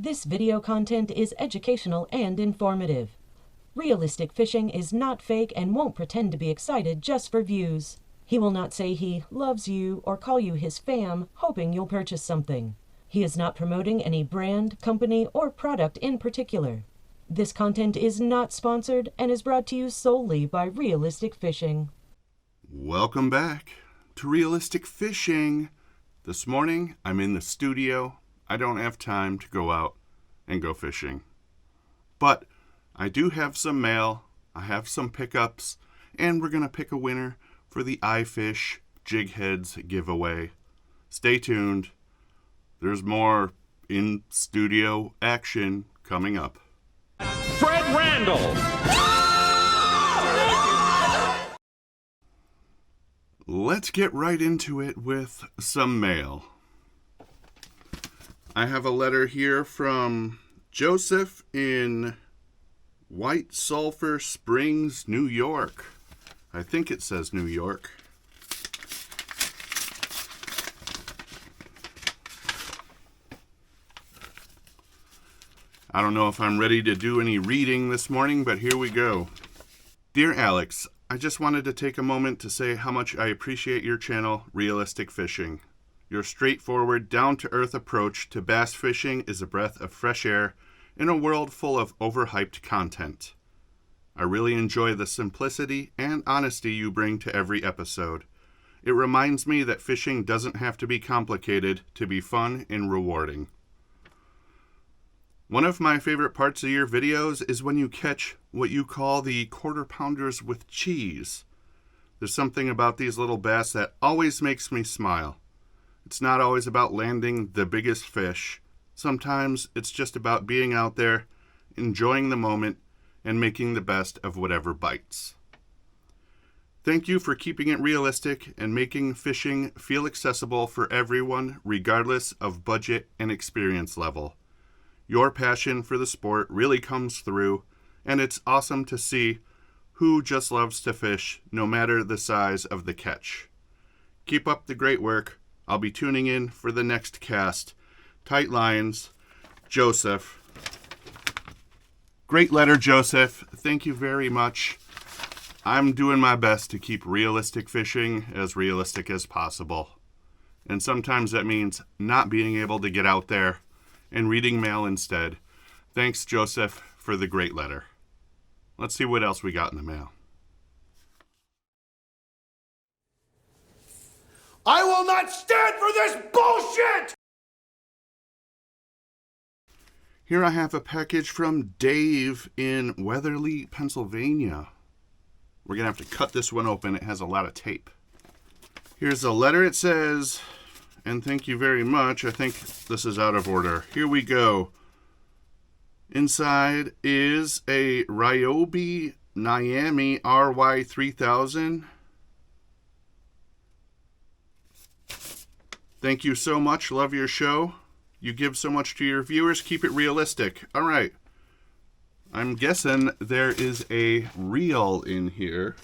This video content is educational and informative. Realistic Fishing is not fake and won't pretend to be excited just for views. He will not say he loves you or call you his fam, hoping you'll purchase something. He is not promoting any brand, company, or product in particular. This content is not sponsored and is brought to you solely by Realistic Fishing. Welcome back to Realistic Fishing. This morning, I'm in the studio. I don't have time to go out and go fishing. But I do have some mail, I have some pickups, and we're going to pick a winner for the iFish Jig Heads giveaway. Stay tuned. There's more in-studio action coming up. Fred Randall. Let's get right into it with some mail. I have a letter here from Joseph in White Sulphur Springs, New York. I think it says New York. I don't know if I'm ready to do any reading this morning, but here we go. Dear Alex, I just wanted to take a moment to say how much I appreciate your channel, Realistic Fishing. Your straightforward, down-to-earth approach to bass fishing is a breath of fresh air in a world full of overhyped content. I really enjoy the simplicity and honesty you bring to every episode. It reminds me that fishing doesn't have to be complicated to be fun and rewarding. One of my favorite parts of your videos is when you catch what you call the quarter pounders with cheese. There's something about these little bass that always makes me smile. It's not always about landing the biggest fish. Sometimes it's just about being out there, enjoying the moment, and making the best of whatever bites. Thank you for keeping it realistic and making fishing feel accessible for everyone, regardless of budget and experience level. Your passion for the sport really comes through, and it's awesome to see who just loves to fish, no matter the size of the catch. Keep up the great work. I'll be tuning in for the next cast. Tight lines, Joseph. Great letter, Joseph. Thank you very much. I'm doing my best to keep realistic fishing as realistic as possible. And sometimes that means not being able to get out there and reading mail instead. Thanks, Joseph, for the great letter. Let's see what else we got in the mail. I will not stand for this bullshit! Here I have a package from Dave in Weatherly, Pennsylvania. We're going to have to cut this one open. It has a lot of tape. Here's a letter. It says, and thank you very much. I think this is out of order. Here we go. Inside is a Ryobi Miami RY3000. Thank you so much. Love your show. You give so much to your viewers. Keep it realistic. All right. I'm guessing there is a reel in here.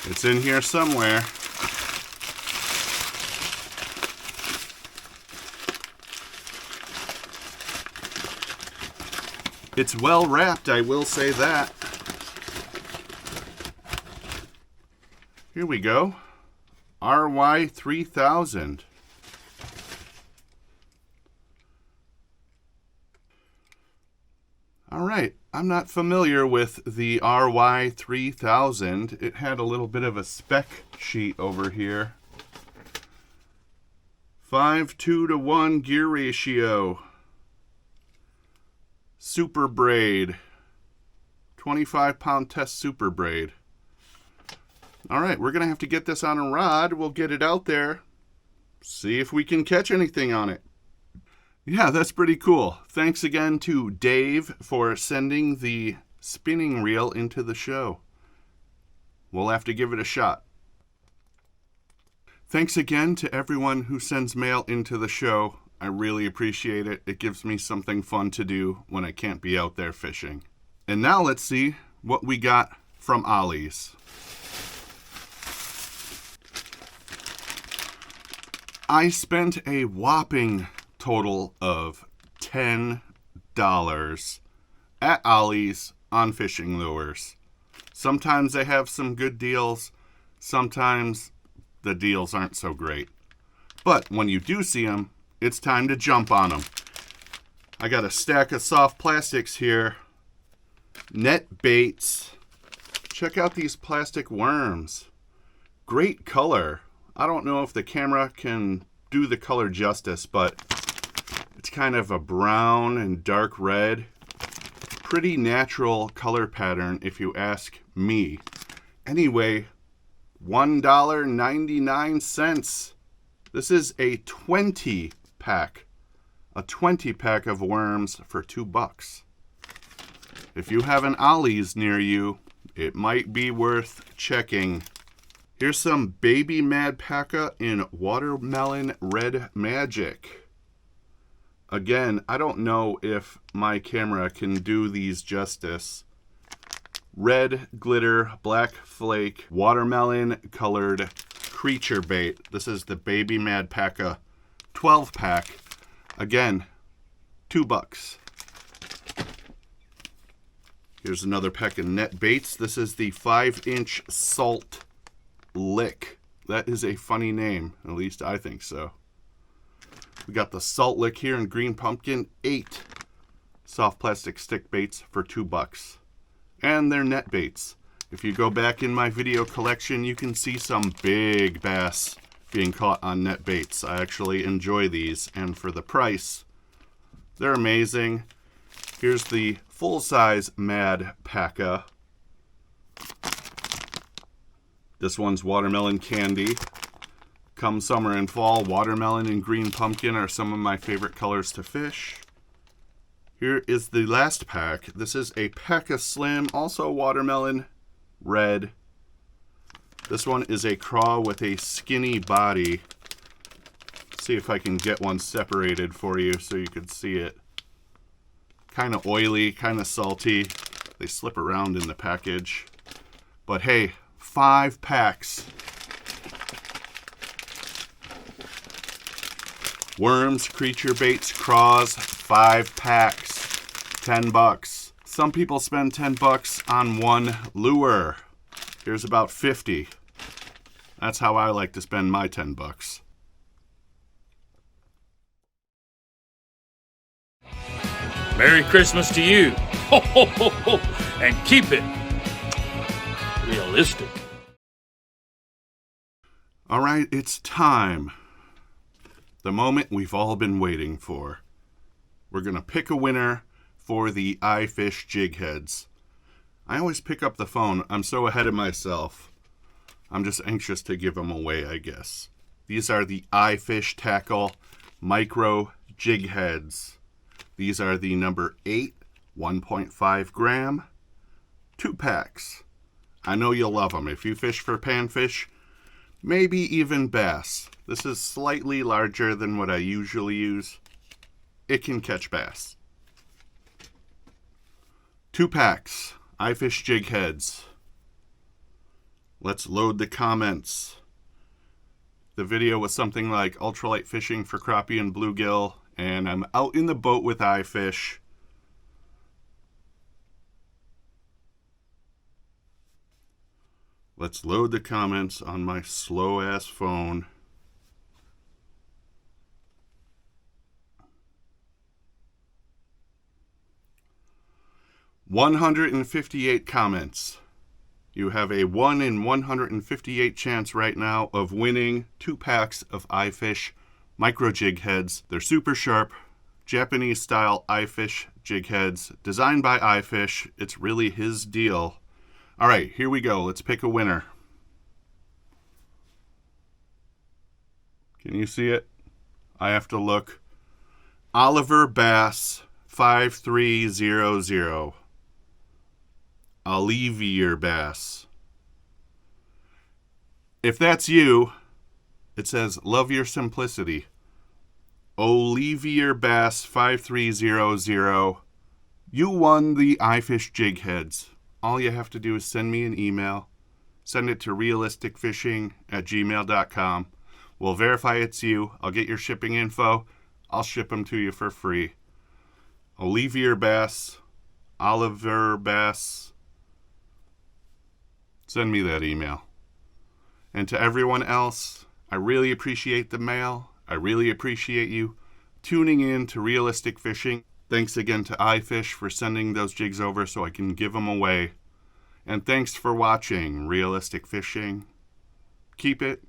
It's in here somewhere. It's well wrapped, I will say that. Here we go. RY3000. All right. I'm not familiar with the RY3000. It had a little bit of a spec sheet over here. 5:2-to-1 gear ratio. Super braid. 25-pound test super braid. All right, we're going to have to get this on a rod. We'll get it out there. See if we can catch anything on it. Yeah, that's pretty cool. Thanks again to Dave for sending the spinning reel into the show. We'll have to give it a shot. Thanks again to everyone who sends mail into the show. I really appreciate it. It gives me something fun to do when I can't be out there fishing. And now let's see what we got from Ollie's. I spent a whopping total of $10 at Ollie's on fishing lures. Sometimes they have some good deals. Sometimes the deals aren't so great. But when you do see them, it's time to jump on them. I got a stack of soft plastics here. Net baits. Check out these plastic worms. Great color. I don't know if the camera can do the color justice, but it's kind of a brown and dark red. Pretty natural color pattern if you ask me. Anyway, $1.99. This is a 20 pack. A 20 pack of worms for $2. If you have an Ollie's near you, it might be worth checking. Here's some baby madpaca in watermelon red magic. Again, I don't know if my camera can do these justice. Red glitter, black flake, watermelon colored creature bait. This is the baby madpaca 12 pack. Again, $2. Here's another pack of net baits. This is the 5-inch salt lick. That is a funny name. At least I think so. We got the salt lick here in green pumpkin. 8 soft plastic stick baits for $2. And they're net baits. If you go back in my video collection, you can see some big bass being caught on net baits. I actually enjoy these, and for the price, they're amazing. Here's the full-size madpaca. This one's watermelon candy. Come summer and fall, watermelon and green pumpkin are some of my favorite colors to fish. Here is the last pack. This is a Paca Slim, also watermelon red. This one is a craw with a skinny body. Let's see if I can get one separated for you so you can see it. Kind of oily, kind of salty. They slip around in the package. But hey, 5 packs. Worms, creature baits, craws, 5 packs. $10. Some people spend $10 on one lure. Here's about 50. That's how I like to spend my $10. Merry Christmas to you. Ho, ho, ho, ho. And keep it realistic. All right, it's time. The moment we've all been waiting for. We're going to pick a winner for the iFish jig heads. I always pick up the phone. I'm so ahead of myself. I'm just anxious to give them away, I guess. These are the iFish Tackle Micro Jig Heads. These are the number 8, 1.5 gram, 2 packs. I know you'll love them. If you fish for panfish, maybe even bass. This is slightly larger than what I usually use. It can catch bass. 2 packs, iFish jig heads. Let's load the comments. The video was something like ultralight fishing for crappie and bluegill, and I'm out in the boat with iFish. Let's load the comments on my slow-ass phone. $158 comments. You have a 1 in 158 chance right now of winning 2 packs of iFish micro jig heads. They're super sharp, Japanese style iFish jig heads, designed by iFish. It's really his deal. All right, here we go. Let's pick a winner. Can you see it? I have to look. Oliver Bass 5300. Olivier Bass. If that's you, it says, love your simplicity. Olivier Bass 5300. You won the iFish jig heads. all you have to do is send me an email. Send it to realisticfishing@gmail.com. We'll verify it's you. I'll get your shipping info. I'll ship them to you for free. Olivier Bass, Oliver Bass. Send me that email. And to everyone else, I really appreciate the mail. I really appreciate you tuning in to Realistic Fishing. Thanks again to iFish for sending those jigs over so I can give them away. And thanks for watching Realistic Fishing. Keep it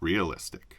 realistic.